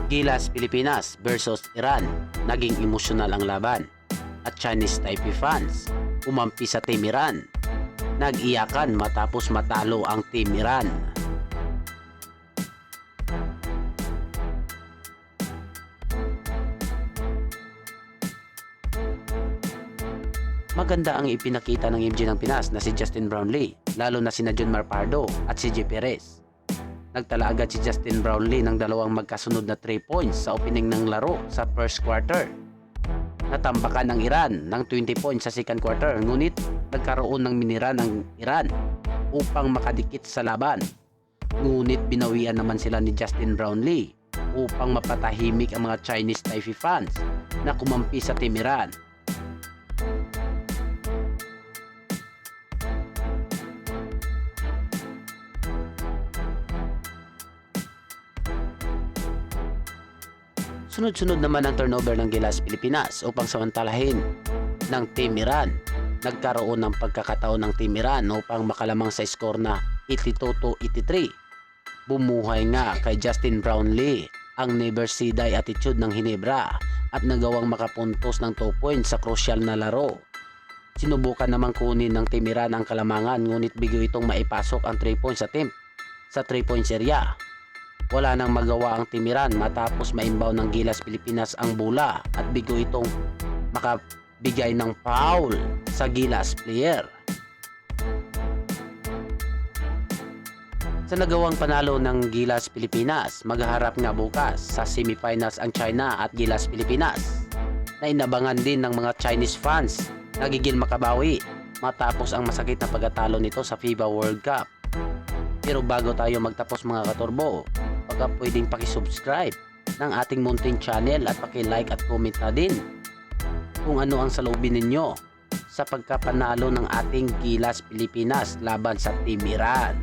Gilas Pilipinas versus Iran, naging emosyonal ang laban. At Chinese Taipei fans, umampi sa Team Iran. Nag-iyakan matapos matalo ang Team Iran. Maganda ang ipinakita ng MJ ng Pinas na si Justin Brownlee, lalo na sina Junmar Pardo at si J. Perez. Nagtala agad si Justin Brownlee ng dalawang magkasunod na 3 points sa opening ng laro sa first quarter. Natambakan ng Iran ng 20 points sa second quarter, ngunit nagkaroon ng minira ng Iran upang makadikit sa laban. Ngunit binawian naman sila ni Justin Brownlee upang mapatahimik ang mga Chinese Taipei fans na kumampi sa Team Iran. Sunod-sunod naman ang turnover ng Gilas Pilipinas upang samantalahin ng Team Iran. Nagkaroon ng pagkakataon ng Team Iran upang makalamang sa score na 82-83. Bumuhay nga kay Justin Brownlee ang never say die attitude ng Hinebra at nagawang makapuntos ng 2 points sa crucial na laro. Sinubukan namang kunin ng Team Iran ang kalamangan, ngunit bigo itong maipasok ang 3 points attempt sa 3 points area. Wala nang magawa ang Team Iran matapos ma-inbound ng Gilas Pilipinas ang bola at bigo itong makabigay ng foul sa Gilas player. Sa nagawang panalo ng Gilas Pilipinas, maghaharap nga bukas sa semifinals ang China at Gilas Pilipinas, na inabangan din ng mga Chinese fans. Nagigil makabawi matapos ang masakit na pagkatalo nito sa FIBA World Cup. Pero bago tayo magtapos mga katurbo, baka pwedeng pakisubscribe ng ating munting channel at paki-like at comment na din kung ano ang saloobin ninyo sa pagkapanalo ng ating Gilas Pilipinas laban sa Team Iran.